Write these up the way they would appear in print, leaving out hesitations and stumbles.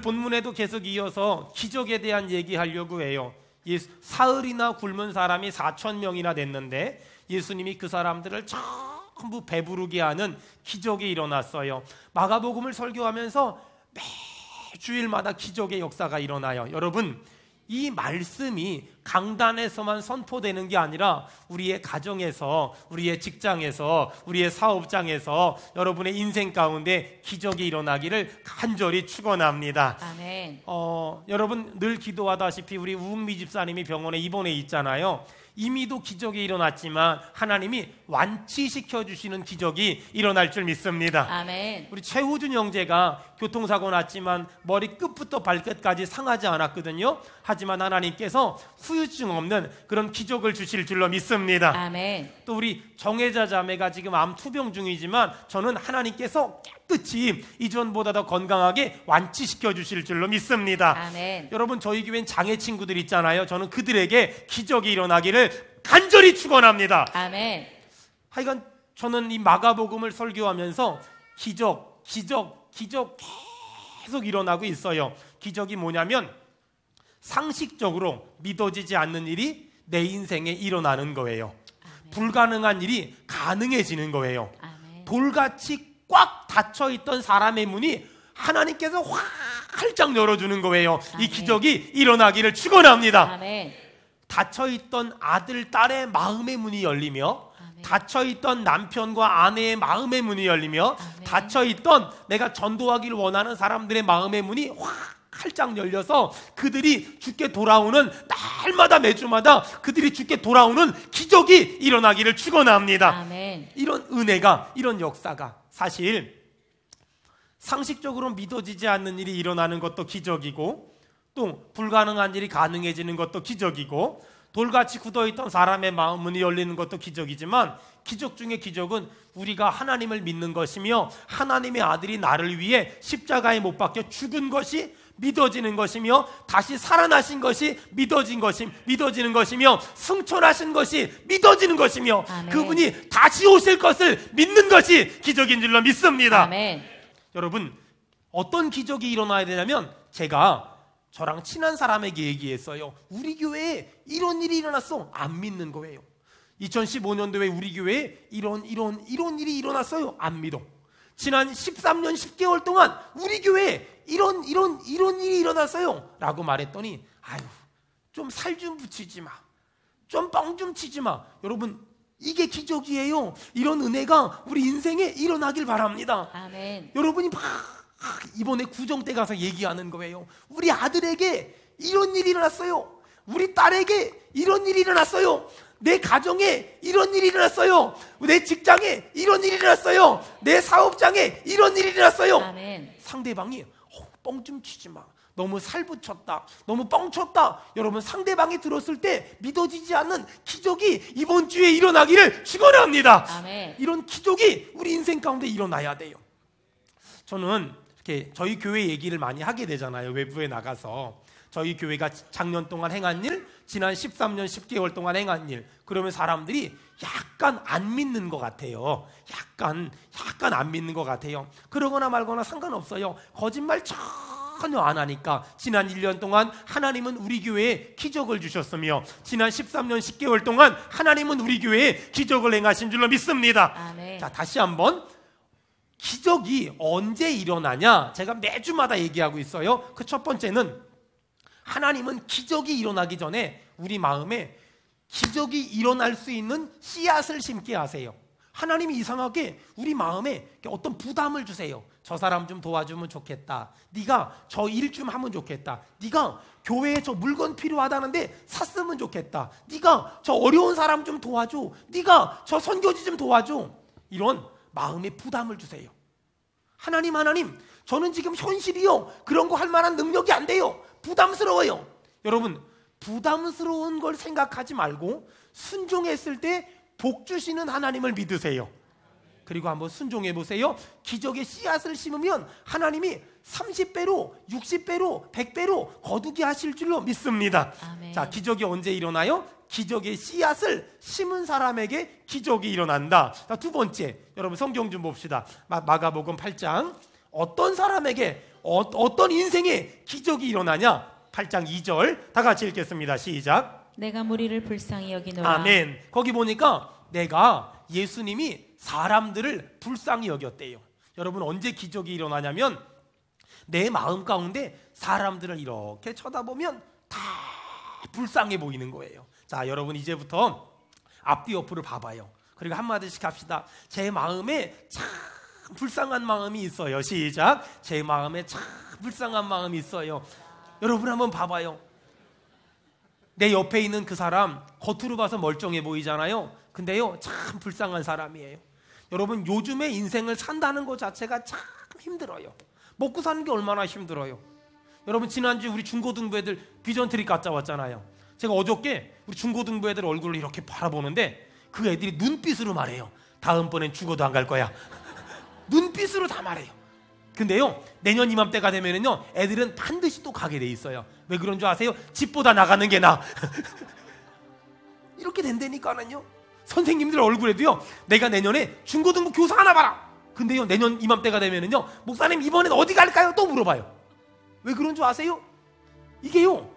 본문에도 계속 이어서 기적에 대한 얘기하려고 해요. 사흘이나 굶은 사람이 4,000명이나 됐는데 예수님이 그 사람들을 전부 배부르게 하는 기적이 일어났어요. 마가복음을 설교하면서 매주일마다 기적의 역사가 일어나요. 여러분, 이 말씀이 강단에서만 선포되는 게 아니라 우리의 가정에서, 우리의 직장에서, 우리의 사업장에서, 여러분의 인생 가운데 기적이 일어나기를 간절히 축원합니다. 아멘. 여러분 늘 기도하다시피 우리 우은미 집사님이 병원에 입원해 있잖아요. 이미도 기적이 일어났지만 하나님이 완치시켜 주시는 기적이 일어날 줄 믿습니다. 아멘. 우리 최우준 형제가 교통사고 났지만 머리 끝부터 발끝까지 상하지 않았거든요. 하지만 하나님께서 후유증 없는 그런 기적을 주실 줄로 믿습니다. 아멘. 또 우리 정혜자 자매가 지금 암 투병 중이지만 저는 하나님께서 깨끗이 이전보다 더 건강하게 완치시켜 주실 줄로 믿습니다. 아멘. 여러분, 저희 교회엔 장애 친구들 있잖아요. 저는 그들에게 기적이 일어나기를 간절히 축원합니다. 아멘. 하여간 저는 이 마가복음을 설교하면서 기적 계속 일어나고 있어요. 기적이 뭐냐면 상식적으로 믿어지지 않는 일이 내 인생에 일어나는 거예요. 아멘. 불가능한 일이 가능해지는 거예요. 아멘. 돌같이 꽉 닫혀있던 사람의 문이 하나님께서 활짝 열어주는 거예요. 아멘. 이 기적이 일어나기를 축원합니다. 아멘. 닫혀있던 아들, 딸의 마음의 문이 열리며 아멘. 닫혀있던 남편과 아내의 마음의 문이 열리며 아멘. 닫혀있던 내가 전도하기를 원하는 사람들의 마음의 문이 활짝 열려서 그들이 주께 돌아오는 날마다 매주마다 그들이 주께 돌아오는 기적이 일어나기를 축원합니다. 아멘. 이런 은혜가, 이런 역사가 사실 상식적으로 믿어지지 않는 일이 일어나는 것도 기적이고 또 불가능한 일이 가능해지는 것도 기적이고 돌같이 굳어있던 사람의 마음 문이 열리는 것도 기적이지만 기적 중에 기적은 우리가 하나님을 믿는 것이며 하나님의 아들이 나를 위해 십자가에 못 박혀 죽은 것이 믿어지는 것이며 다시 살아나신 것이 믿어지는 것이며 승천하신 것이 믿어지는 것이며 아멘. 그분이 다시 오실 것을 믿는 것이 기적인 줄로 믿습니다. 아멘. 여러분, 어떤 기적이 일어나야 되냐면 제가 저랑 친한 사람에게 얘기했어요. 우리 교회에 이런 일이 일어났어. 안 믿는 거예요. 2015년도에 우리 교회에 이런 일이 일어났어요. 안 믿어. 지난 13년 10개월 동안 우리 교회에 이런 일이 일어났어요 라고 말했더니 아유, 좀 살 좀 붙이지 마, 좀 뻥 좀 치지 마. 여러분, 이게 기적이에요. 이런 은혜가 우리 인생에 일어나길 바랍니다. 아멘. 여러분이 막 이번에 구정 때 가서 얘기하는 거예요. 우리 아들에게 이런 일이 일어났어요. 우리 딸에게 이런 일이 일어났어요. 내 가정에 이런 일이 일어났어요. 내 직장에 이런 일이 일어났어요. 내 사업장에 이런 일이 일어났어요. 아멘. 상대방이 뻥 좀 치지 마, 너무 살 붙였다, 너무 뻥쳤다. 여러분, 상대방이 들었을 때 믿어지지 않는 기적이 이번 주에 일어나기를 축원합니다. 아멘. 이런 기적이 우리 인생 가운데 일어나야 돼요. 저는 이렇게 저희 교회 얘기를 많이 하게 되잖아요. 외부에 나가서 저희 교회가 작년 동안 행한 일, 지난 13년 10개월 동안 행한 일, 그러면 사람들이 약간 안 믿는 것 같아요. 약간 안 믿는 것 같아요. 그러거나 말거나 상관없어요. 거짓말 전혀 안 하니까. 지난 1년 동안 하나님은 우리 교회에 기적을 주셨으며 지난 13년 10개월 동안 하나님은 우리 교회에 기적을 행하신 줄로 믿습니다. 아멘. 자, 다시 한번, 기적이 언제 일어나냐? 제가 매주마다 얘기하고 있어요. 그 첫 번째는 하나님은 기적이 일어나기 전에 우리 마음에 기적이 일어날 수 있는 씨앗을 심게 하세요. 하나님이 이상하게 우리 마음에 어떤 부담을 주세요. 저 사람 좀 도와주면 좋겠다. 네가 저 일 좀 하면 좋겠다. 네가 교회에 저 물건 필요하다는데 샀으면 좋겠다. 네가 저 어려운 사람 좀 도와줘. 네가 저 선교지 좀 도와줘. 이런 마음에 부담을 주세요. 하나님, 저는 지금 현실이요, 그런 거 할 만한 능력이 안 돼요. 부담스러워요. 여러분, 부담스러운 걸 생각하지 말고 순종했을 때 복 주시는 하나님을 믿으세요. 그리고 한번 순종해 보세요. 기적의 씨앗을 심으면 하나님이 30배로, 60배로, 100배로 거두게 하실 줄로 믿습니다. 아멘. 자, 기적이 언제 일어나요? 기적의 씨앗을 심은 사람에게 기적이 일어난다. 자, 두 번째, 여러분 성경 좀 봅시다. 마가복음 8장. 어떤 사람에게 어떤 인생에 기적이 일어나냐? 8장 2절 다 같이 읽겠습니다. 시작. 내가 무리를 불쌍히 여기노라. 아멘. 거기 보니까 예수님이 사람들을 불쌍히 여겼대요. 여러분, 언제 기적이 일어나냐면 내 마음 가운데 사람들을 이렇게 쳐다보면 다 불쌍해 보이는 거예요. 자, 여러분 이제부터 앞뒤 옆으로 봐봐요. 그리고 한마디씩 합시다. 제 마음에 참 불쌍한 마음이 있어요. 시작. 제 마음에 참 불쌍한 마음이 있어요. 여러분 한번 봐봐요. 내 옆에 있는 그 사람 겉으로 봐서 멀쩡해 보이잖아요. 근데요, 참 불쌍한 사람이에요. 여러분, 요즘에 인생을 산다는 것 자체가 참 힘들어요. 먹고 사는 게 얼마나 힘들어요. 여러분, 지난주에 우리 중고등부 애들 비전 트립 갔다 왔잖아요. 제가 어저께 우리 중고등부 애들 얼굴을 이렇게 바라보는데 그 애들이 눈빛으로 말해요. 다음번엔 죽어도 안 갈 거야. 눈빛으로 다 말해요. 근데요, 내년 이맘때가 되면은요, 애들은 반드시 또 가게 돼 있어요. 왜 그런 줄 아세요? 집보다 나가는 게 나아. 이렇게 된다니까는요. 선생님들 얼굴에도요, 내가 내년에 중고등부 교사 하나 봐라. 근데요, 내년 이맘때가 되면은요, 목사님 이번엔 어디 갈까요? 또 물어봐요. 왜 그런 줄 아세요? 이게요,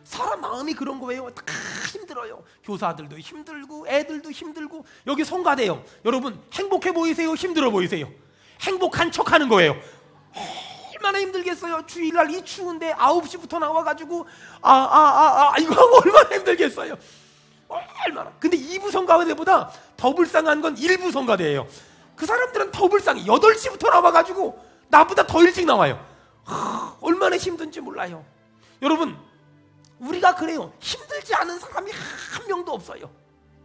사람 마음이 그런 거예요. 다 힘들어요. 교사들도 힘들고 애들도 힘들고. 여기 성가대요. 여러분, 행복해 보이세요? 힘들어 보이세요? 행복한 척 하는 거예요. 얼마나 힘들겠어요. 주일날 이 추운데 9시부터 나와가지고 이거 하고 얼마나 힘들겠어요. 얼마나. 근데 2부 성가대보다 더 불쌍한 건 1부 성가대예요. 그 사람들은 더 불쌍해. 8시부터 나와가지고 나보다 더 일찍 나와요. 얼마나 힘든지 몰라요. 여러분, 우리가 그래요. 힘들지 않은 사람이 한 명도 없어요.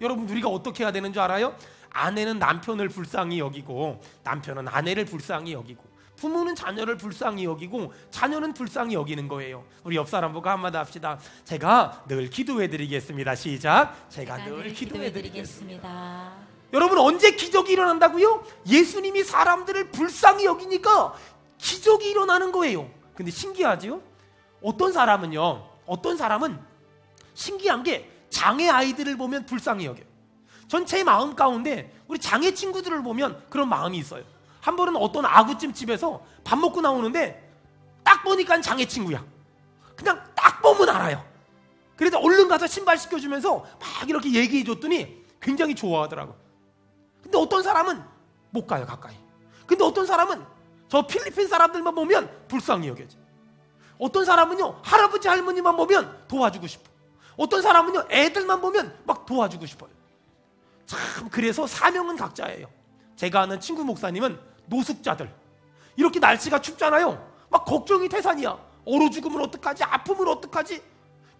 여러분, 우리가 어떻게 해야 되는 줄 알아요? 아내는 남편을 불쌍히 여기고, 남편은 아내를 불쌍히 여기고, 부모는 자녀를 불쌍히 여기고, 자녀는 불쌍히 여기는 거예요. 우리 옆 사람 보고 한마디 합시다. 제가 늘 기도해드리겠습니다. 시작. 제가 늘 기도해드리겠습니다. 여러분, 언제 기적이 일어난다고요? 예수님이 사람들을 불쌍히 여기니까 기적이 일어나는 거예요. 근데 신기하지요? 어떤 사람은 신기한 게 장애 아이들을 보면 불쌍히 여겨요. 전 제 마음 가운데 우리 장애 친구들을 보면 그런 마음이 있어요. 한 번은 어떤 아구찜 집에서 밥 먹고 나오는데 딱 보니까 장애 친구야. 그냥 딱 보면 알아요. 그래서 얼른 가서 신발 씻겨주면서 막 이렇게 얘기해 줬더니 굉장히 좋아하더라고. 근데 어떤 사람은 못 가요, 가까이. 근데 어떤 사람은 저 필리핀 사람들만 보면 불쌍히 여겨져. 어떤 사람은요, 할아버지 할머니만 보면 도와주고 싶어. 어떤 사람은요, 애들만 보면 막 도와주고 싶어요. 참, 그래서 사명은 각자예요. 제가 아는 친구 목사님은 노숙자들, 이렇게 날씨가 춥잖아요. 막 걱정이 태산이야. 얼어 죽으면 어떡하지? 아프면 어떡하지?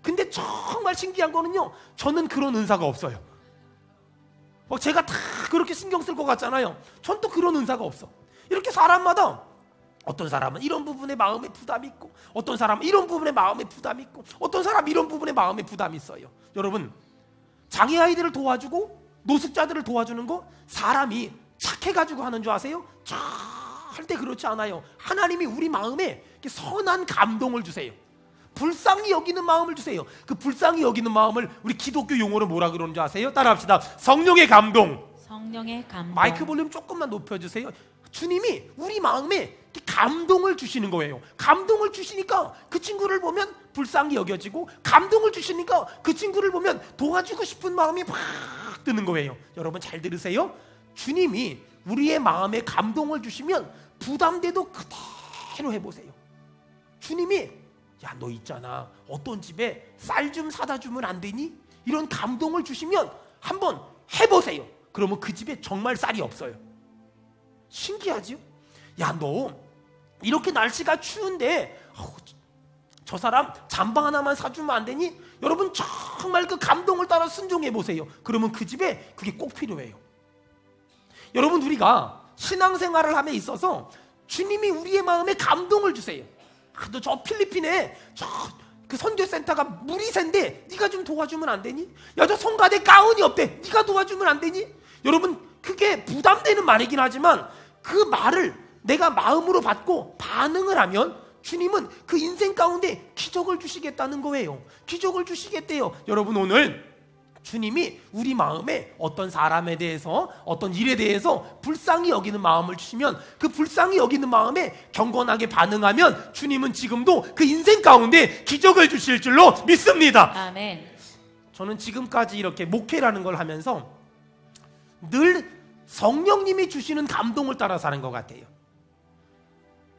근데 정말 신기한 거는요, 저는 그런 은사가 없어요. 제가 다 그렇게 신경 쓸 것 같잖아요. 전 또 그런 은사가 없어. 이렇게 사람마다 어떤 사람은 이런 부분에 마음에 부담이 있고, 어떤 사람은 이런 부분에 마음에 부담이 있고, 어떤 사람은 이런 부분에 마음에 부담이 있어요. 여러분, 장애 아이들을 도와주고 노숙자들을 도와주는 거 사람이 착해가지고 하는 줄 아세요? 절대 그렇지 않아요. 하나님이 우리 마음에 선한 감동을 주세요. 불쌍히 여기는 마음을 주세요. 그 불쌍히 여기는 마음을 우리 기독교 용어로 뭐라 그러는 줄 아세요? 따라합시다. 성령의 감동. 성령의 감동. 마이크 볼륨 조금만 높여주세요. 주님이 우리 마음에 감동을 주시는 거예요. 감동을 주시니까 그 친구를 보면 불쌍히 여겨지고, 감동을 주시니까 그 친구를 보면 도와주고 싶은 마음이 팍 드는 거예요. 여러분 잘 들으세요. 주님이 우리의 마음에 감동을 주시면 부담돼도 그대로 해보세요. 주님이 야, 너 있잖아, 어떤 집에 쌀 좀 사다 주면 안 되니? 이런 감동을 주시면 한번 해보세요. 그러면 그 집에 정말 쌀이 없어요. 신기하지요? 야, 너 이렇게 날씨가 추운데 저 사람 잠바 하나만 사주면 안 되니? 여러분 정말 그 감동을 따라 순종해 보세요. 그러면 그 집에 그게 꼭 필요해요. 여러분, 우리가 신앙생활을 함에 있어서 주님이 우리의 마음에 감동을 주세요. 저 필리핀에 그 선교센터가 물이 샌데 네가 좀 도와주면 안 되니? 야, 저 성가대 가운이 없대, 네가 도와주면 안 되니? 여러분, 그게 부담되는 말이긴 하지만 그 말을 내가 마음으로 받고 반응을 하면 주님은 그 인생 가운데 기적을 주시겠다는 거예요. 기적을 주시겠대요. 여러분, 오늘 주님이 우리 마음에 어떤 사람에 대해서 어떤 일에 대해서 불쌍히 여기는 마음을 주시면 그 불쌍히 여기는 마음에 경건하게 반응하면 주님은 지금도 그 인생 가운데 기적을 주실 줄로 믿습니다. 아멘. 저는 지금까지 이렇게 목회라는 걸 하면서 늘 성령님이 주시는 감동을 따라 사는 것 같아요.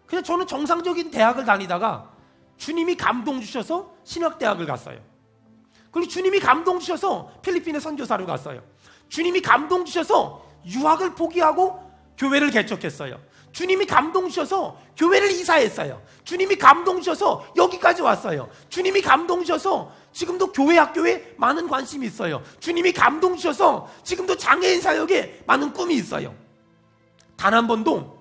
그냥 저는 정상적인 대학을 다니다가 주님이 감동 주셔서 신학대학을 갔어요. 그리고 주님이 감동 주셔서 필리핀에 선교사로 갔어요. 주님이 감동 주셔서 유학을 포기하고 교회를 개척했어요. 주님이 감동 주셔서 교회를 이사했어요. 주님이 감동 주셔서 여기까지 왔어요. 주님이 감동 주셔서 지금도 교회 학교에 많은 관심이 있어요. 주님이 감동 주셔서 지금도 장애인 사역에 많은 꿈이 있어요. 단 한 번도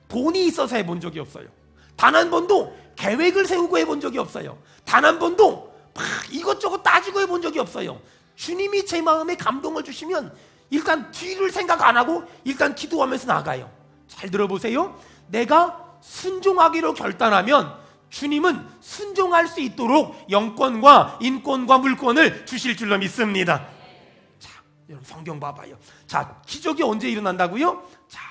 돈이 있어서 해본 적이 없어요. 단 한 번도 계획을 세우고 해본 적이 없어요. 단 한 번도 막 이것저것 따지고 해본 적이 없어요. 주님이 제 마음에 감동을 주시면 일단 뒤를 생각 안 하고 일단 기도하면서 나가요. 잘 들어보세요. 내가 순종하기로 결단하면 주님은 순종할 수 있도록 영권과 인권과 물권을 주실 줄로 믿습니다. 자, 여러분 성경 봐봐요. 자, 기적이 언제 일어난다고요? 자,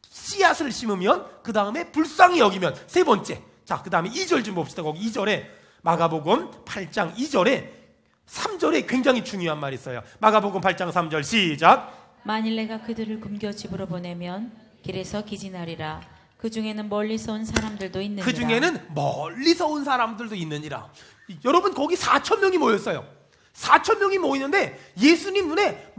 씨앗을 심으면 그 다음에 불쌍히 여기면 세 번째. 자, 그 다음에 2절 좀 봅시다. 거기 2절에 마가복음 8장 2절에 3절에 굉장히 중요한 말이 있어요. 마가복음 8장 3절 시작. 만일 내가 그들을 굶겨 집으로 보내면 길에서 기진하리라. 그 중에는 멀리서 온 사람들도 있느니라. 그 중에는 멀리서 온 사람들도 있느니라. 여러분 거기 4,000명이 모였어요. 4,000명이 모이는데 예수님 눈에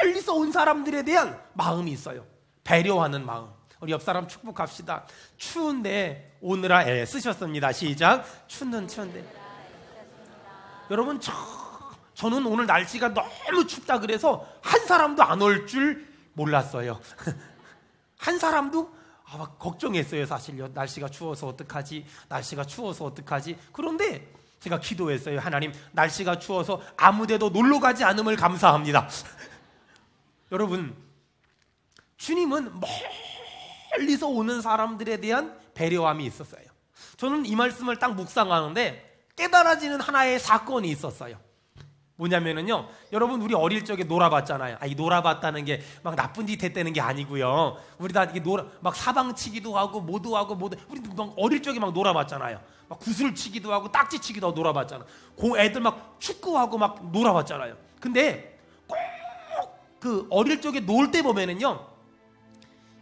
멀리서 온 사람들에 대한 마음이 있어요. 배려하는 마음. 우리 옆 사람 축복합시다. 추운데 오느라 애 쓰셨습니다. 시작. 추운데. 여러분 저는 오늘 날씨가 너무 춥다 그래서 한 사람도 안 올 줄 몰랐어요. 한 사람도 막 걱정했어요. 사실요. 날씨가 추워서 어떡하지? 날씨가 추워서 어떡하지? 그런데 제가 기도했어요. 하나님, 날씨가 추워서 아무데도 놀러 가지 않음을 감사합니다. 여러분, 주님은 멀리서 오는 사람들에 대한 배려함이 있었어요. 저는 이 말씀을 딱 묵상하는데 깨달아지는 하나의 사건이 있었어요. 뭐냐면은요, 여러분 우리 어릴 적에 놀아봤잖아요. 이 놀아봤다는 게 막 나쁜 짓 했다는 게 아니고요. 우리 다 이게 막 사방치기도 하고 모두 우리 막 어릴 적에 막 놀아봤잖아요. 막 구슬치기도 하고 딱지치기도 하고 놀아봤잖아. 애들 막 축구하고 막 놀아봤잖아요. 근데 꼭 그 어릴 적에 놀 때 보면은요,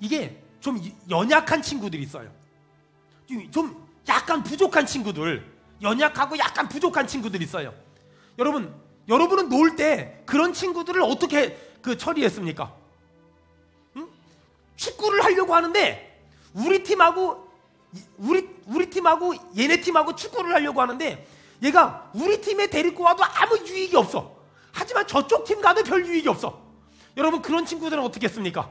이게 좀 연약한 친구들이 있어요. 좀 약간 부족한 친구들, 연약하고 약간 부족한 친구들이 있어요. 여러분은 놀 때 그런 친구들을 어떻게 처리했습니까? 응? 축구를 하려고 하는데 우리 팀하고 얘네 팀하고 축구를 하려고 하는데 얘가 우리 팀에 데리고 와도 아무 유익이 없어. 하지만 저쪽 팀 가도 별 유익이 없어. 여러분 그런 친구들은 어떻게 했습니까?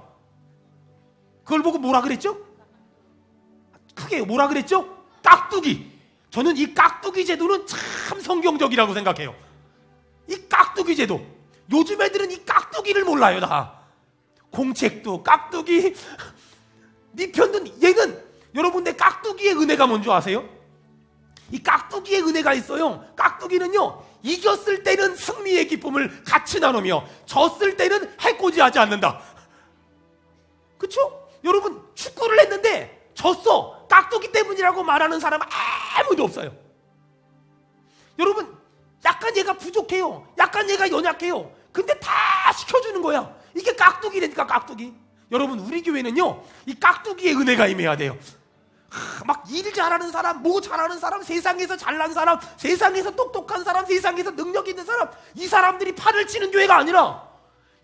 그걸 보고 뭐라 그랬죠? 크게 뭐라 그랬죠? 깍두기. 저는 이 깍두기 제도는 참 성경적이라고 생각해요. 이 깍두기 제도. 요즘 애들은 이 깍두기를 몰라요. 다 공책도 깍두기. 네 편든 얘는 여러분 내 깍두기의 은혜가 뭔지 아세요? 이 깍두기의 은혜가 있어요. 깍두기는요, 이겼을 때는 승리의 기쁨을 같이 나누며 졌을 때는 해코지하지 않는다. 그쵸? 여러분 축구를 했는데 졌어. 깍두기 때문이라고 말하는 사람은 아무도 없어요. 여러분 약간 얘가 부족해요. 약간 얘가 연약해요. 근데 다 시켜주는 거야. 이게 깍두기라니까, 깍두기. 여러분 우리 교회는요, 이 깍두기의 은혜가 임해야 돼요. 막 일 잘하는 사람, 뭐 잘하는 사람, 세상에서 잘난 사람, 세상에서 똑똑한 사람, 세상에서 능력 있는 사람, 이 사람들이 팔을 치는 교회가 아니라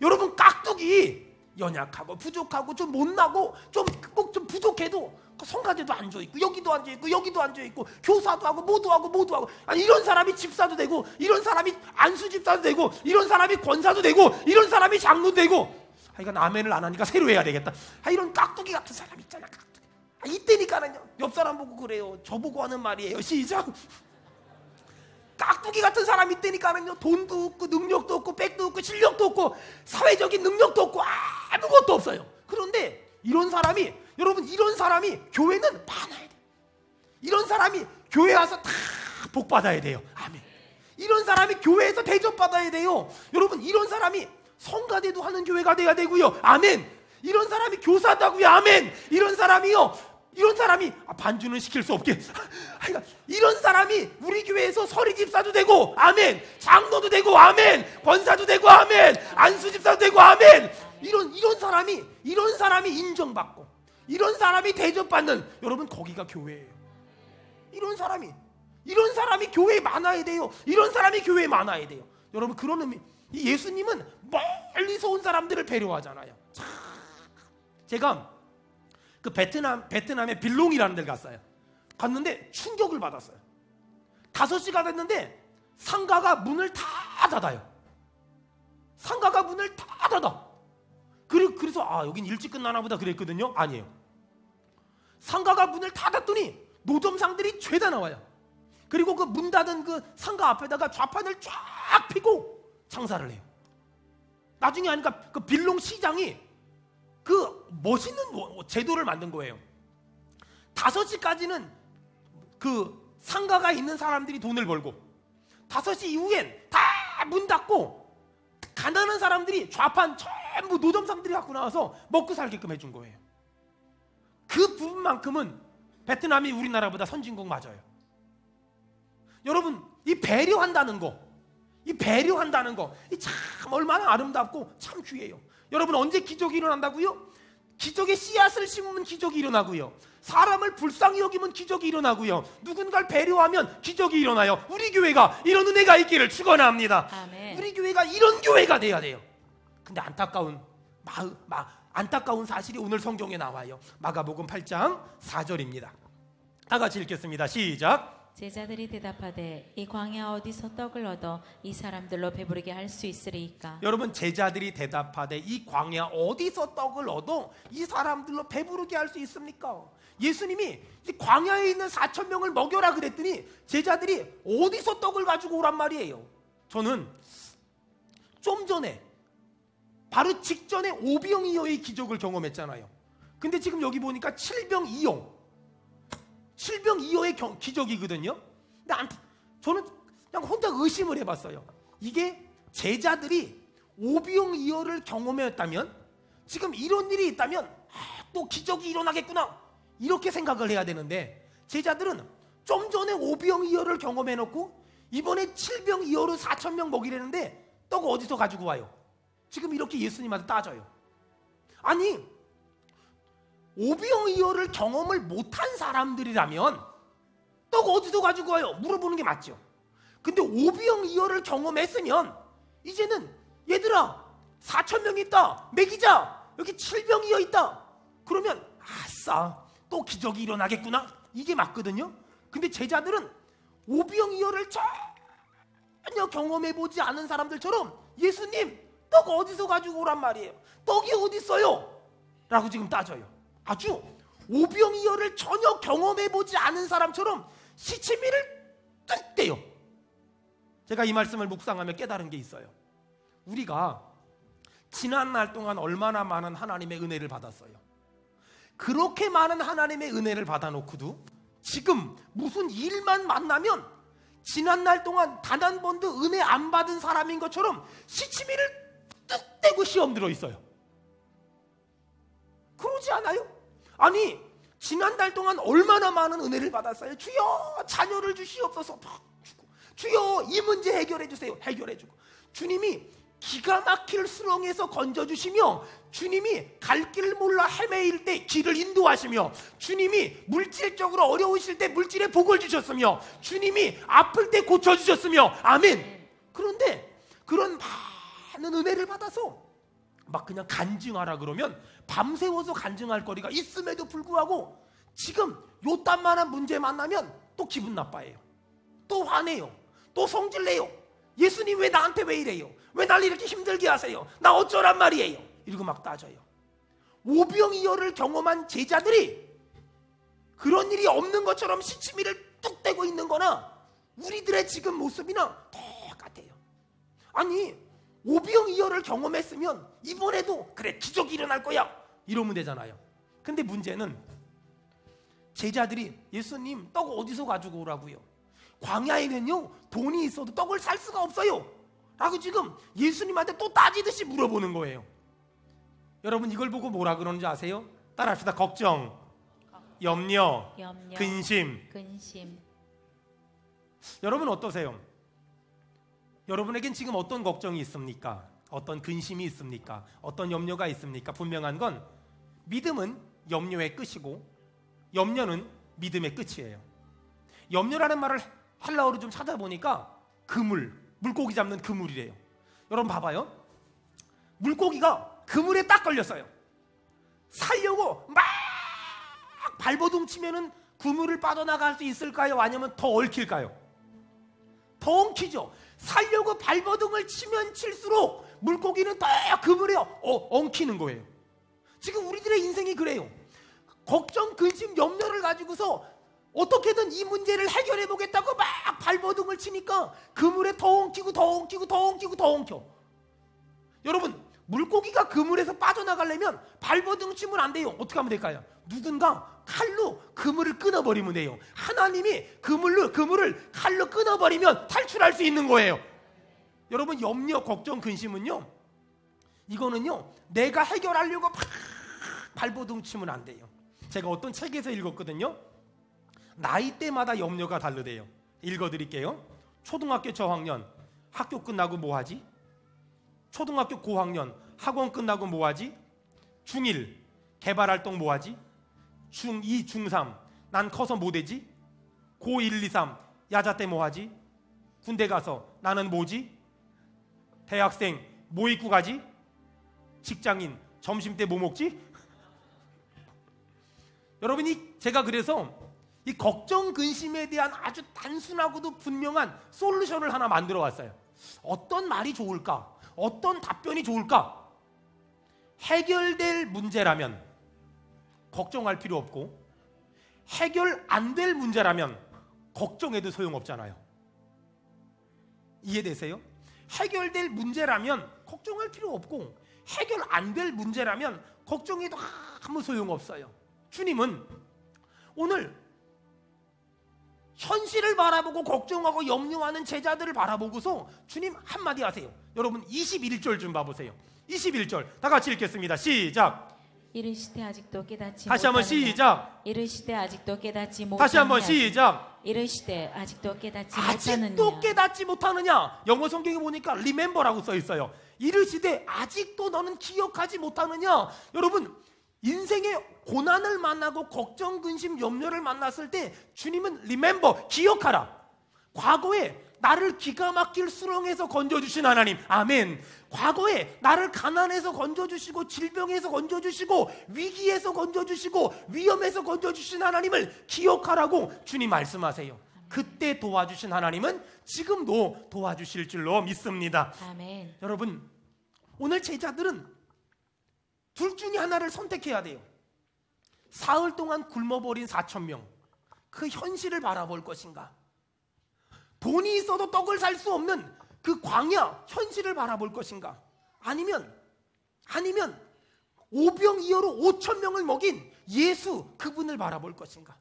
여러분 깍두기, 연약하고 부족하고 좀 못나고 좀 부족해도 성가대도 앉아있고 여기도 앉아있고 여기도 앉아있고 교사도 하고 모두 하고 아니 이런 사람이 집사도 되고 이런 사람이 안수집사도 되고 이런 사람이 권사도 되고 이런 사람이 장로도 되고, 이건 아멘을 안 하니까 새로 해야 되겠다. 이런 깍두기 같은 사람 있잖아. 깍두기. 이때니까는 옆 사람 보고 그래요. 저보고 하는 말이에요. 시작. 깍두기 같은 사람이 있다니까는요, 돈도 없고 능력도 없고 백도 없고 실력도 없고 사회적인 능력도 없고 아무것도 없어요. 그런데 이런 사람이, 여러분 이런 사람이 교회는 많아야 돼요. 이런 사람이 교회 와서 다 복 받아야 돼요. 아멘. 이런 사람이 교회에서 대접받아야 돼요. 여러분, 이런 사람이 성가대도 하는 교회가 돼야 되고요. 아멘. 이런 사람이 교사도 하고요. 아멘. 이런 사람이 반주는 시킬 수 없게. 이런 사람이 우리 교회에서 서리 집사도 되고, 아멘. 장로도 되고, 아멘. 권사도 되고, 아멘. 안수 집사도 되고, 아멘. 이런 사람이 인정받고, 이런 사람이 대접받는, 여러분, 거기가 교회예요. 이런 사람이 교회에 많아야 돼요. 이런 사람이 교회에 많아야 돼요. 여러분, 그런 의미. 예수님은 멀리서 온 사람들을 배려하잖아요. 제가 그 베트남의 빌롱이라는 데를 갔는데 충격을 받았어요. 5시가 됐는데 상가가 문을 다 닫아요. 상가가 문을 다 닫아. 그래서 여긴 일찍 끝나나 보다 그랬거든요. 아니에요. 상가가 문을 다 닫더니 노점상들이 죄다 나와요. 그리고 그 문 닫은 그 상가 앞에다가 좌판을 쫙 펴고 장사를 해요. 나중에 하니까 그 빌롱 시장이 그 멋있는 제도를 만든 거예요. 5시까지는 그 상가가 있는 사람들이 돈을 벌고, 5시 이후엔 다 문 닫고 가난한 사람들이 좌판 전부 노점상들이 갖고 나와서 먹고 살게끔 해준 거예요. 그 부분만큼은 베트남이 우리나라보다 선진국 맞아요. 여러분, 이 배려한다는 거, 이 참 얼마나 아름답고 참 귀해요. 여러분, 언제 기적이 일어난다고요? 기적의 씨앗을 심으면 기적이 일어나고요. 사람을 불쌍히 여기면 기적이 일어나고요. 누군가를 배려하면 기적이 일어나요. 우리 교회가 이런 은혜가 있기를 축원합니다. 아멘. 우리 교회가 이런 교회가 돼야 돼요. 근데 안타까운 사실이 오늘 성경에 나와요. 마가복음 8장 4절입니다. 다 같이 읽겠습니다. 시작. 제자들이 대답하되 이 광야 어디서 떡을 얻어 이 사람들로 배부르게 할 수 있으리이까? 여러분, 제자들이 대답하되 이 광야 어디서 떡을 얻어 이 사람들로 배부르게 할 수 있습니까? 예수님이 광야에 있는 4,000명을 먹여라 그랬더니 제자들이 어디서 떡을 가지고 오란 말이에요. 저는 좀 전에, 바로 직전에 오병이어의 기적을 경험했잖아요. 근데 지금 여기 보니까 칠병이어의 기적이거든요. 근데 저는 그냥 혼자 의심을 해봤어요. 이게 제자들이 오병이어를 경험했다면, 지금 이런 일이 있다면 또 기적이 일어나겠구나, 이렇게 생각을 해야 되는데, 제자들은 좀 전에 오병이어를 경험해놓고 이번에 칠병이어로 4,000명 먹이려는데 떡 어디서 가지고 와요? 지금 이렇게 예수님한테 따져요. 아니, 오병이어를 경험을 못한 사람들이라면 떡 어디서 가지고 와요? 물어보는 게 맞죠. 근데 오병이어를 경험했으면 이제는 얘들아, 4,000명 있다, 먹이자. 여기 7병이어 있다. 그러면 아싸, 또 기적이 일어나겠구나, 이게 맞거든요. 근데 제자들은 오병이어를 전혀 경험해보지 않은 사람들처럼 예수님, 떡 어디서 가지고 오란 말이에요? 떡이 어디 있어요? 라고 지금 따져요. 아주 오병이어를 전혀 경험해보지 않은 사람처럼 시치미를 뚝 떼요. 제가 이 말씀을 묵상하며 깨달은 게 있어요. 우리가 지난 날 동안 얼마나 많은 하나님의 은혜를 받았어요. 그렇게 많은 하나님의 은혜를 받아놓고도 지금 무슨 일만 만나면 지난 날 동안 단 한 번도 은혜 안 받은 사람인 것처럼 시치미를 뚝 떼고 시험 들어 있어요. 그러지 않아요? 아니, 지난달 동안 얼마나 많은 은혜를 받았어요. 주여, 자녀를 주시옵소서. 주여, 이 문제 해결해 주세요. 해결해 주고, 주님이 기가 막힐 수렁에서 건져주시며, 주님이 갈 길을 몰라 헤매일 때 길을 인도하시며, 주님이 물질적으로 어려우실 때 물질의 복을 주셨으며, 주님이 아플 때 고쳐주셨으며, 아멘. 그런데 그런 많은 은혜를 받아서 막 그냥 간증하라 그러면 밤새워서 간증할 거리가 있음에도 불구하고 지금 요딴만한 문제 만나면 또 기분 나빠해요. 또 화내요. 또 성질내요. 예수님 왜 나한테 왜 이래요? 왜 날 이렇게 힘들게 하세요? 나 어쩌란 말이에요? 이러고 막 따져요. 오병이어를 경험한 제자들이 그런 일이 없는 것처럼 시치미를 뚝 떼고 있는 거나 우리들의 지금 모습이나 똑같아요. 아니, 오병이어를 경험했으면 이번에도 그래, 기적이 일어날 거야, 이러면 되잖아요. 근데 문제는 제자들이 예수님 떡 어디서 가지고 오라고요? 광야에는요 돈이 있어도 떡을 살 수가 없어요 라고 지금 예수님한테 또 따지듯이 물어보는 거예요. 여러분 이걸 보고 뭐라 그러는지 아세요? 따라합시다. 걱정, 염려, 근심. 여러분 어떠세요? 여러분에겐 지금 어떤 걱정이 있습니까? 어떤 근심이 있습니까? 어떤 염려가 있습니까? 분명한 건 믿음은 염려의 끝이고 염려는 믿음의 끝이에요. 염려라는 말을 헬라어로 좀 찾아보니까 물고기 잡는 그물이래요. 여러분 봐봐요. 물고기가 그물에 딱 걸렸어요. 살려고 막 발버둥 치면은 그물을 빠져나갈 수 있을까요? 아니면 더 얽힐까요? 더 엉키죠. 살려고 발버둥을 치면 칠수록 물고기는 더 그물에 엉키는 거예요. 지금 우리들의 인생이 그래요. 걱정, 근심, 염려를 가지고서 어떻게든 이 문제를 해결해 보겠다고 막 발버둥을 치니까 그물에 더 엉키고 더 엉키고 더 엉키고 더 엉켜. 여러분 물고기가 그물에서 빠져나가려면 발버둥 치면 안 돼요. 어떻게 하면 될까요? 누군가 칼로 그물을 끊어버리면 돼요. 하나님이 그물을 칼로 끊어버리면 탈출할 수 있는 거예요. 여러분 염려, 걱정, 근심은요 이거는요 내가 해결하려고 막 발버둥 치면 안 돼요. 제가 어떤 책에서 읽었거든요. 나이대마다 염려가 다르대요. 읽어드릴게요. 초등학교 저학년 학교 끝나고 뭐하지? 초등학교 고학년 학원 끝나고 뭐하지? 중1 개발활동 뭐하지? 중2 중3 난 커서 뭐되지? 고1 2 3 야자 때 뭐하지? 군대 가서 나는 뭐지? 대학생 뭐 입고 가지? 직장인 점심 때 뭐 먹지? 여러분이 제가 그래서 이 걱정 근심에 대한 아주 단순하고도 분명한 솔루션을 하나 만들어 왔어요. 어떤 말이 좋을까? 어떤 답변이 좋을까? 해결될 문제라면 걱정할 필요 없고 해결 안 될 문제라면 걱정해도 소용없잖아요. 이해되세요? 해결될 문제라면 걱정할 필요 없고 해결 안 될 문제라면 걱정해도 아무 소용없어요. 주님은 오늘 현실을 바라보고 걱정하고 염려하는 제자들을 바라보고서 주님 한마디 하세요. 여러분 21절 좀 봐보세요. 21절 다 같이 읽겠습니다. 시작. 이르시되 아직도 깨닫지 다시 한번 시작. 이르시되 아직도 깨닫지 못하느냐. 다시 한번 시작. 이르시되 아직도 깨닫지 아직도 못하느냐. 깨닫지 못하느냐. 영어 성경에 보니까 remember라고 써 있어요. 이르시되 아직도 너는 기억하지 못하느냐. 여러분 인생의 고난을 만나고 걱정, 근심, 염려를 만났을 때 주님은 remember, 기억하라. 과거에 나를 기가 막힐 수렁에서 건져주신 하나님, 아멘. 과거에 나를 가난에서 건져주시고 질병에서 건져주시고 위기에서 건져주시고 위험에서 건져주신 하나님을 기억하라고 주님 말씀하세요. 그때 도와주신 하나님은 지금도 도와주실 줄로 믿습니다. 아멘. 여러분 오늘 제자들은 둘 중에 하나를 선택해야 돼요. 사흘 동안 굶어버린 4,000명 그 현실을 바라볼 것인가, 돈이 있어도 떡을 살 수 없는 그 광야 현실을 바라볼 것인가, 아니면 오병이어로 5,000명을 먹인 예수 그분을 바라볼 것인가.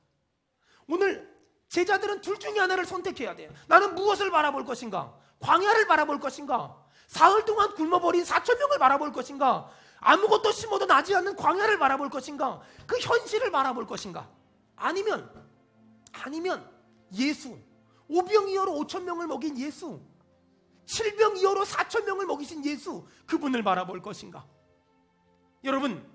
오늘 제자들은 둘 중에 하나를 선택해야 돼요. 나는 무엇을 바라볼 것인가? 광야를 바라볼 것인가? 사흘 동안 굶어버린 4,000명을 바라볼 것인가? 아무것도 심어도 나지 않는 광야를 바라볼 것인가? 그 현실을 바라볼 것인가? 아니면 예수, 오병이어로 5,000명을 먹인 예수, 칠병이어로 4,000명을 먹이신 예수 그분을 바라볼 것인가? 여러분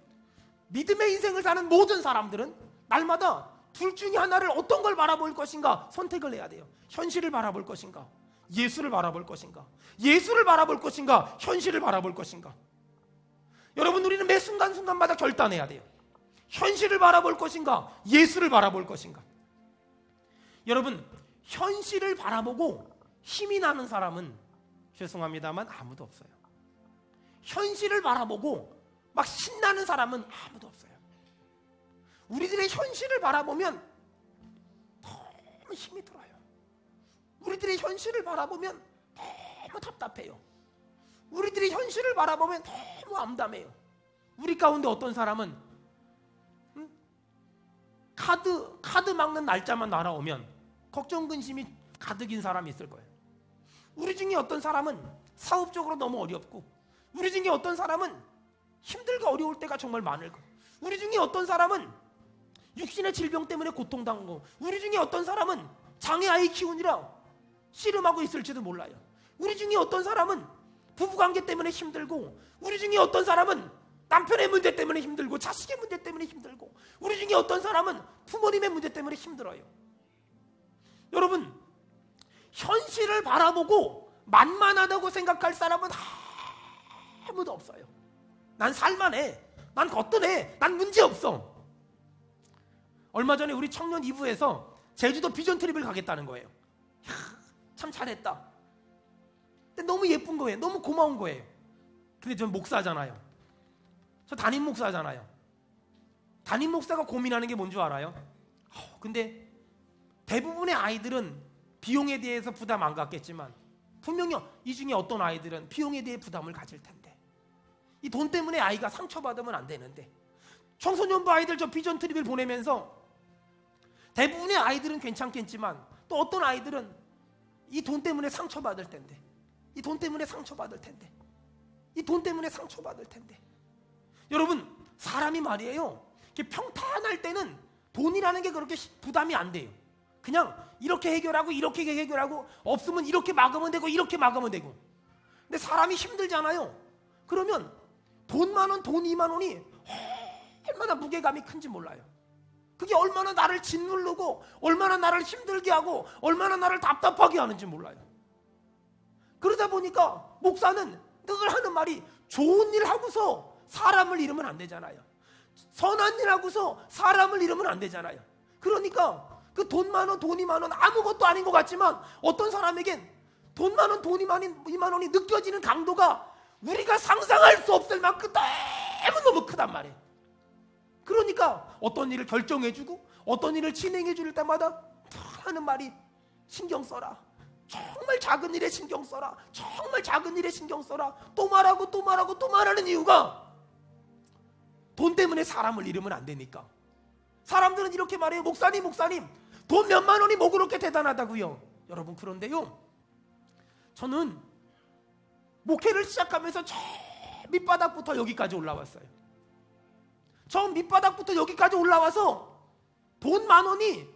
믿음의 인생을 사는 모든 사람들은 날마다 둘 중에 하나를 어떤 걸 바라볼 것인가 선택을 해야 돼요. 현실을 바라볼 것인가? 예수를 바라볼 것인가? 예수를 바라볼 것인가? 현실을 바라볼 것인가? 여러분 우리는 매 순간순간마다 결단해야 돼요. 현실을 바라볼 것인가? 예수를 바라볼 것인가? 여러분 현실을 바라보고 힘이 나는 사람은 죄송합니다만 아무도 없어요. 현실을 바라보고 막 신나는 사람은 아무도 없어요. 우리들의 현실을 바라보면 너무 힘이 들어요. 우리들의 현실을 바라보면 너무 답답해요. 우리들이 현실을 바라보면 너무 암담해요. 우리 가운데 어떤 사람은 카드 막는 날짜만 날아오면 걱정 근심이 가득인 사람이 있을 거예요. 우리 중에 어떤 사람은 사업적으로 너무 어렵고, 우리 중에 어떤 사람은 힘들고 어려울 때가 정말 많을 거예요. 우리 중에 어떤 사람은 육신의 질병 때문에 고통당하고, 우리 중에 어떤 사람은 장애 아이 키우느라 씨름하고 있을지도 몰라요. 우리 중에 어떤 사람은 부부관계 때문에 힘들고, 우리 중에 어떤 사람은 남편의 문제 때문에 힘들고, 자식의 문제 때문에 힘들고, 우리 중에 어떤 사람은 부모님의 문제 때문에 힘들어요. 여러분, 현실을 바라보고 만만하다고 생각할 사람은 아무도 없어요. 난 살만해, 난 거뜬해, 난 문제 없어. 얼마 전에 우리 청년 2부에서 제주도 비전 트립을 가겠다는 거예요. 참 잘했다. 근데 너무 예쁜 거예요. 너무 고마운 거예요. 근데 전 목사잖아요. 저 담임 목사잖아요. 담임 목사가 고민하는 게 뭔 줄 알아요? 근데 대부분의 아이들은 비용에 대해서 부담 안 갖겠지만, 분명히 이 중에 어떤 아이들은 비용에 대해 부담을 가질 텐데, 이 돈 때문에 아이가 상처받으면 안 되는데, 청소년부 아이들 저 비전 트립을 보내면서 대부분의 아이들은 괜찮겠지만, 또 어떤 아이들은 이 돈 때문에 상처받을 텐데, 이 돈 때문에 상처받을 텐데, 이 돈 때문에 상처받을 텐데. 여러분, 사람이 말이에요, 평탄할 때는 돈이라는 게 그렇게 부담이 안 돼요. 그냥 이렇게 해결하고 이렇게 해결하고, 없으면 이렇게 막으면 되고 이렇게 막으면 되고. 근데 사람이 힘들잖아요. 그러면 돈 10,000원, 돈 20,000원이 얼마나 무게감이 큰지 몰라요. 그게 얼마나 나를 짓누르고, 얼마나 나를 힘들게 하고, 얼마나 나를 답답하게 하는지 몰라요. 그러다 보니까 목사는 늘 하는 말이, 좋은 일 하고서 사람을 잃으면 안 되잖아요. 선한 일 하고서 사람을 잃으면 안 되잖아요. 그러니까 그 돈 10,000원, 돈 20,000원 아무것도 아닌 것 같지만, 어떤 사람에겐 돈 10,000원, 돈 20,000원이 느껴지는 강도가 우리가 상상할 수 없을 만큼 너무 크단 말이에요. 그러니까 어떤 일을 결정해주고 어떤 일을 진행해줄 때마다 하는 말이, 신경 써라. 정말 작은 일에 신경 써라. 정말 작은 일에 신경 써라. 또 말하고 또 말하고 또 말하는 이유가, 돈 때문에 사람을 잃으면 안 되니까. 사람들은 이렇게 말해요. 목사님, 돈 몇만 원이 뭐 그렇게 대단하다고요. 여러분, 그런데요, 저는 목회를 시작하면서 저 밑바닥부터 여기까지 올라왔어요. 저 밑바닥부터 여기까지 올라와서 돈 10,000원이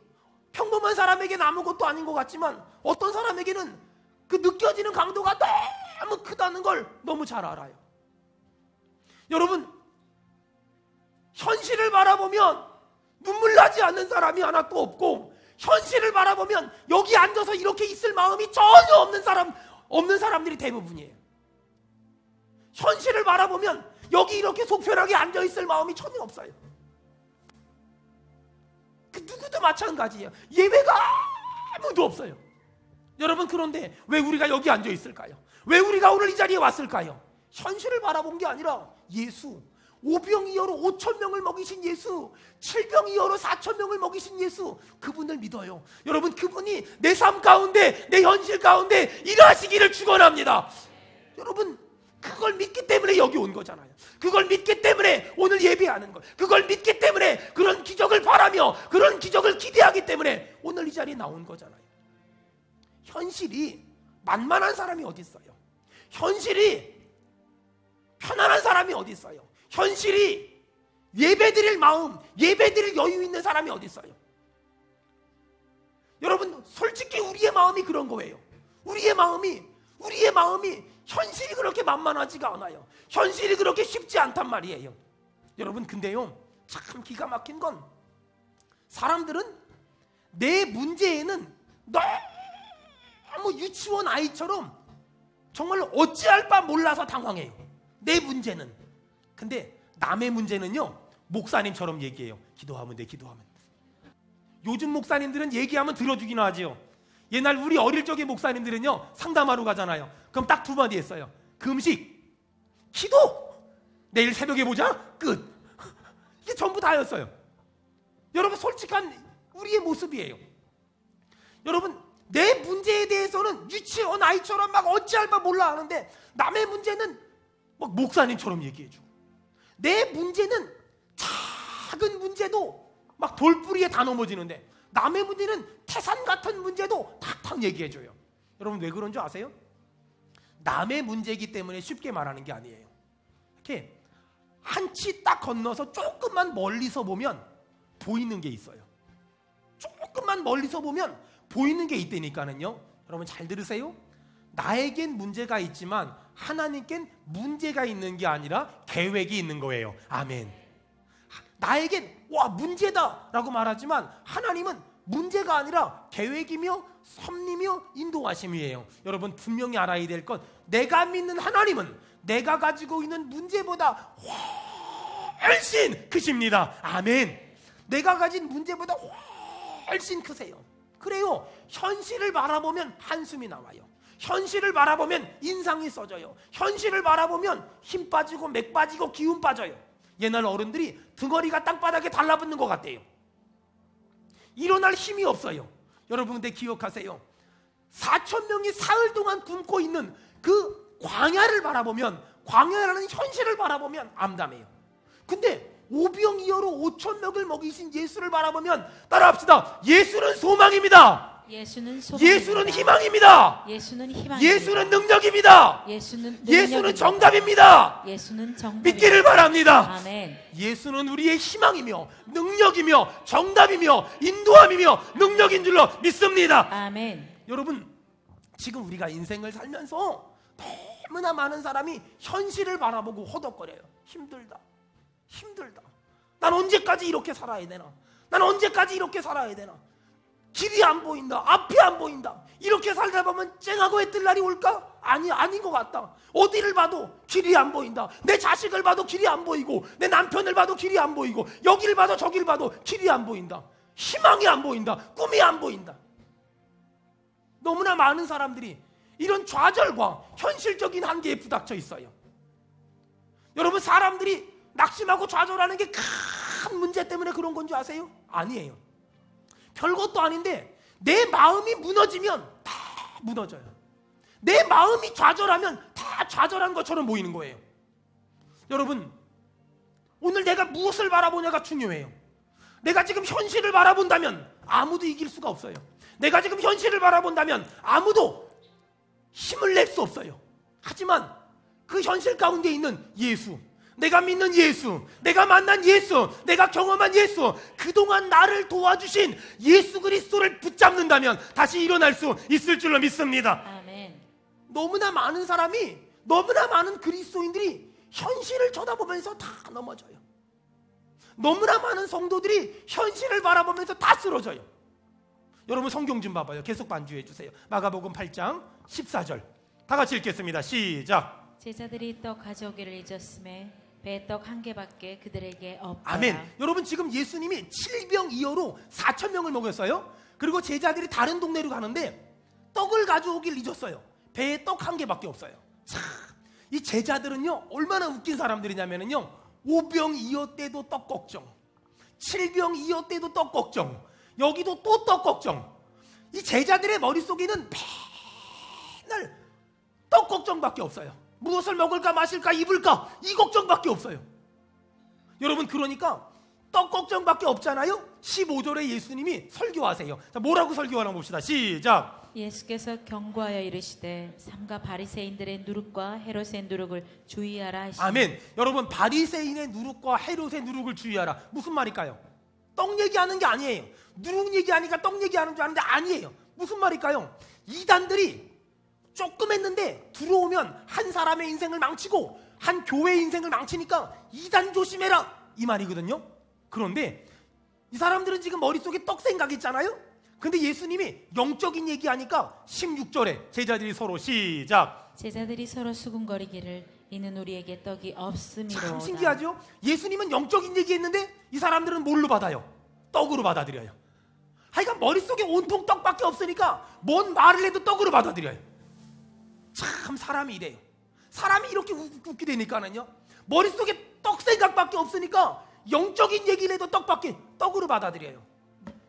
평범한 사람에게는 아무것도 아닌 것 같지만, 어떤 사람에게는 그 느껴지는 강도가 너무 크다는 걸 너무 잘 알아요. 여러분, 현실을 바라보면 눈물 나지 않는 사람이 하나 또 없고, 현실을 바라보면 여기 앉아서 이렇게 있을 마음이 전혀 없는 사람들이 대부분이에요. 현실을 바라보면 여기 이렇게 속편하게 앉아있을 마음이 전혀 없어요. 그 누구도 마찬가지예요. 예외가 아무도 없어요. 여러분, 그런데 왜 우리가 여기 앉아있을까요? 왜 우리가 오늘 이 자리에 왔을까요? 현실을 바라본 게 아니라 예수, 5병이어로 5,000명을 먹이신 예수, 7병이어로 4,000명을 먹이신 예수, 그분을 믿어요. 여러분, 그분이 내 삶 가운데, 내 현실 가운데 일하시기를 축원합니다. 여러분, 그걸 믿기 때문에 여기 온 거잖아요. 그걸 믿기 때문에 오늘 예배하는 거예요. 그걸 믿기 때문에 그런 기적을 바라며 그런 기적을 기대하기 때문에 오늘 이 자리에 나온 거잖아요. 현실이 만만한 사람이 어디 있어요? 현실이 편안한 사람이 어디 있어요? 현실이 예배드릴 마음, 예배드릴 여유 있는 사람이 어디 있어요? 여러분, 솔직히 우리의 마음이 그런 거예요. 우리의 마음이 현실이 그렇게 만만하지가 않아요. 현실이 그렇게 쉽지 않단 말이에요. 여러분, 근데요, 참 기가 막힌 건, 사람들은 내 문제에는 너무 유치원 아이처럼 정말 어찌할 바 몰라서 당황해요. 내 문제는. 근데 남의 문제는요, 목사님처럼 얘기해요. 기도하면 돼, 기도하면 돼. 요즘 목사님들은 얘기하면 들어주기나 하지요. 옛날 우리 어릴 적의 목사님들은요, 상담하러 가잖아요. 그럼 딱 2마디 했어요. 금식, 기도, 내일 새벽에 보자, 끝. 이게 전부 다였어요. 여러분, 솔직한 우리의 모습이에요. 여러분, 내 문제에 대해서는 유치원 아이처럼 막 어찌할 바 몰라 하는데, 남의 문제는 막 목사님처럼 얘기해주고, 내 문제는 작은 문제도 막 돌뿌리에 다 넘어지는데, 남의 문제는 태산 같은 문제도 탁탁 탁 얘기해줘요. 여러분 왜 그런 줄 아세요? 남의 문제이기 때문에 쉽게 말하는 게 아니에요. 이렇게 한치 딱 건너서 조금만 멀리서 보면 보이는 게 있어요. 조금만 멀리서 보면 보이는 게 있다니까는요. 여러분 잘 들으세요. 나에겐 문제가 있지만 하나님께는 문제가 있는 게 아니라 계획이 있는 거예요. 아멘. 나에겐 문제다 라고 말하지만 하나님은 문제가 아니라 계획이며 섭리며 인도하심이에요. 여러분 분명히 알아야 될 건, 내가 믿는 하나님은 내가 가지고 있는 문제보다 훨씬 크십니다. 아멘. 내가 가진 문제보다 훨씬 크세요. 그래요. 현실을 바라보면 한숨이 나와요. 현실을 바라보면 인상이 써져요. 현실을 바라보면 힘 빠지고 맥 빠지고 기운 빠져요. 옛날 어른들이 등어리가 땅바닥에 달라붙는 것 같대요. 일어날 힘이 없어요. 여러분 근데 기억하세요. 4,000명이 사흘 동안 굶고 있는 그 광야를 바라보면, 광야라는 현실을 바라보면 암담해요. 근데 오병이어로 5,000명을 먹이신 예수를 바라보면, 따라합시다. 예수는 소망입니다. 예수는 희망입니다. 예수는 능력입니다. 예수는 정답입니다. 믿기를 바랍니다. 아멘. 예수는 우리의 희망이며 능력이며 정답이며 인도함이며 능력인 줄로 믿습니다. 아멘. 여러분 지금 우리가 인생을 살면서 너무나 많은 사람이 현실을 바라보고 호덕거려요. 힘들다. 난 언제까지 이렇게 살아야 되나? 난 언제까지 이렇게 살아야 되나? 길이 안 보인다. 앞이 안 보인다. 이렇게 살다 보면 쨍하고 해 뜰 날이 올까? 아닌 것 같다. 어디를 봐도 길이 안 보인다. 내 자식을 봐도 길이 안 보이고, 내 남편을 봐도 길이 안 보이고, 여기를 봐도 저기를 봐도 길이 안 보인다. 희망이 안 보인다. 꿈이 안 보인다. 너무나 많은 사람들이 이런 좌절과 현실적인 한계에 부닥쳐 있어요. 여러분 사람들이 낙심하고 좌절하는 게 큰 문제 때문에 그런 건 줄 아세요? 아니에요. 별것도 아닌데 내 마음이 무너지면 다 무너져요. 내 마음이 좌절하면 다 좌절한 것처럼 보이는 거예요. 여러분 오늘 내가 무엇을 바라보냐가 중요해요. 내가 지금 현실을 바라본다면 아무도 이길 수가 없어요. 내가 지금 현실을 바라본다면 아무도 힘을 낼 수 없어요. 하지만 그 현실 가운데 있는 예수, 내가 믿는 예수, 내가 만난 예수, 내가 경험한 예수, 그동안 나를 도와주신 예수 그리스도를 붙잡는다면 다시 일어날 수 있을 줄로 믿습니다. 아멘. 너무나 많은 사람이, 너무나 많은 그리스도인들이 현실을 쳐다보면서 다 넘어져요. 너무나 많은 성도들이 현실을 바라보면서 다 쓰러져요. 여러분 성경 좀 봐봐요. 계속 반주해 주세요. 마가복음 8장 14절 다 같이 읽겠습니다. 시작. 제자들이 떡 가져오기를 잊었음에 배에 떡 한 개밖에 그들에게 없더라. 아멘. 여러분 지금 예수님이 7병2어로 4,000명을 먹였어요. 그리고 제자들이 다른 동네로 가는데 떡을 가져오길 잊었어요. 배에 떡 한 개밖에 없어요. 참, 이 제자들은요 얼마나 웃긴 사람들이냐면요, 5병2어 때도 떡 걱정, 7병2어 때도 떡 걱정, 여기도 또 떡 걱정. 이 제자들의 머릿속에는 맨날 떡 걱정밖에 없어요. 무엇을 먹을까 마실까 입을까 이 걱정밖에 없어요. 여러분 그러니까 떡 걱정밖에 없잖아요. 15절에 예수님이 설교하세요. 자, 뭐라고 설교하나 봅시다. 시작. 예수께서 경고하여 이르시되 삼가 바리새인들의 누룩과 헤롯의 누룩을 주의하라 하시니. 아멘. 여러분 바리새인의 누룩과 헤롯의 누룩을 주의하라. 무슨 말일까요? 떡 얘기하는 게 아니에요. 누룩 얘기하니까 떡 얘기하는 줄 아는데 아니에요. 무슨 말일까요? 이단들이 조금 했는데 들어오면 한 사람의 인생을 망치고 한 교회의 인생을 망치니까 이단 조심해라 이 말이거든요. 그런데 이 사람들은 지금 머릿속에 떡 생각 있잖아요. 근데 예수님이 영적인 얘기하니까 16절에 제자들이 서로 시작. 제자들이 서로 수군거리기를 이는 우리에게 떡이 없음이로다. 참 신기하죠. 예수님은 영적인 얘기했는데 이 사람들은 뭘로 받아요? 떡으로 받아들여요. 하여간 머릿속에 온통 떡밖에 없으니까 뭔 말을 해도 떡으로 받아들여요. 참 사람이 이래요. 사람이 이렇게 웃기되니까는요, 머릿속에 떡 생각밖에 없으니까 영적인 얘기를 해도 떡으로 받아들여요.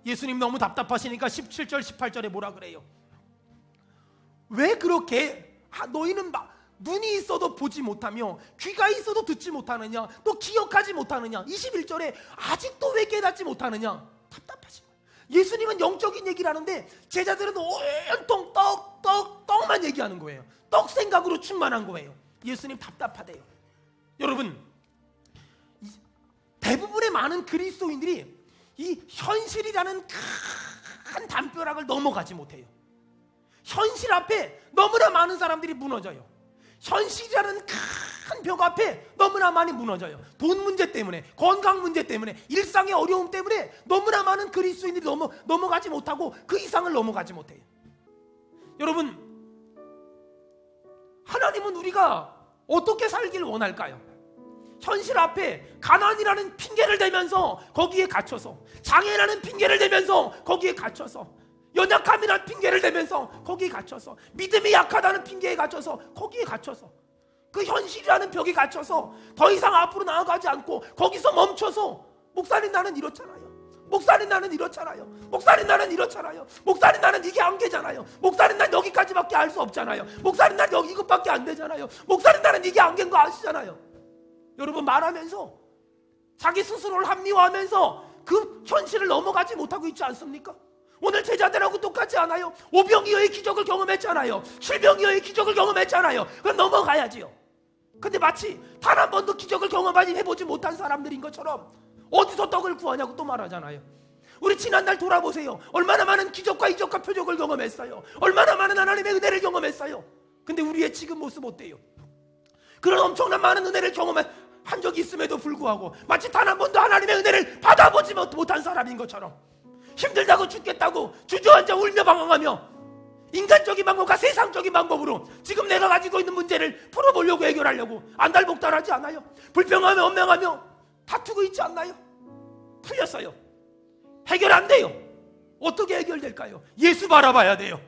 예수님 너무 답답하시니까 17절 18절에 뭐라 그래요? 왜 그렇게 너희는 눈이 있어도 보지 못하며 귀가 있어도 듣지 못하느냐, 또 기억하지 못하느냐. 21절에 아직도 왜 깨닫지 못하느냐. 답답하신 거예요. 예수님은 영적인 얘기를 하는데 제자들은 온통 떡만 얘기하는 거예요. 떡 생각으로 충만한 거예요. 예수님 답답하대요. 여러분, 대부분의 많은 그리스도인들이 이 현실이라는 큰 담벼락을 넘어가지 못해요. 현실 앞에 너무나 많은 사람들이 무너져요. 현실이라는 큰 벽 앞에 너무나 많이 무너져요. 돈 문제 때문에, 건강 문제 때문에, 일상의 어려움 때문에 너무나 많은 그리스도인들이 넘어가지 못하고 그 이상을 넘어가지 못해요. 여러분, 하나님은 우리가 어떻게 살기를 원할까요? 현실 앞에 가난이라는 핑계를 대면서 거기에 갇혀서, 장애라는 핑계를 대면서 거기에 갇혀서, 연약함이라는 핑계를 대면서 거기에 갇혀서, 믿음이 약하다는 핑계에 갇혀서 거기에 갇혀서, 그 현실이라는 벽에 갇혀서 더 이상 앞으로 나아가지 않고 거기서 멈춰서, 목사님 나는 이렇잖아요, 목사님 나는 이렇잖아요, 목사님 나는 이렇잖아요, 목사님 나는 이게 한계잖아요, 목사님 난 여기까지밖에 알 수 없잖아요, 목사님 난 여기 이것밖에 안 되잖아요, 목사님 나는 이게 한계인 거 아시잖아요. 여러분, 말하면서 자기 스스로를 합리화하면서 그 현실을 넘어가지 못하고 있지 않습니까? 오늘 제자들하고 똑같지 않아요? 오병이어의 기적을 경험했잖아요. 칠병이어의 기적을 경험했잖아요. 그럼 넘어가야지요. 근데 마치 단 한 번도 기적을 경험하지 해보지 못한 사람들인 것처럼 어디서 떡을 구하냐고 또 말하잖아요. 우리 지난달 돌아보세요. 얼마나 많은 기적과 이적과 표적을 경험했어요. 얼마나 많은 하나님의 은혜를 경험했어요. 근데 우리의 지금 모습 어때요? 그런 엄청난 많은 은혜를 경험한 적이 있음에도 불구하고 마치 단 한 번도 하나님의 은혜를 받아보지 못한 사람인 것처럼, 힘들다고 죽겠다고 주저앉아 울며 방황하며 인간적인 방법과 세상적인 방법으로 지금 내가 가지고 있는 문제를 풀어보려고 해결하려고 안달복달하지 않아요? 불평하며 원망하며 다투고 있지 않나요? 틀렸어요. 해결 안 돼요. 어떻게 해결될까요? 예수 바라봐야 돼요.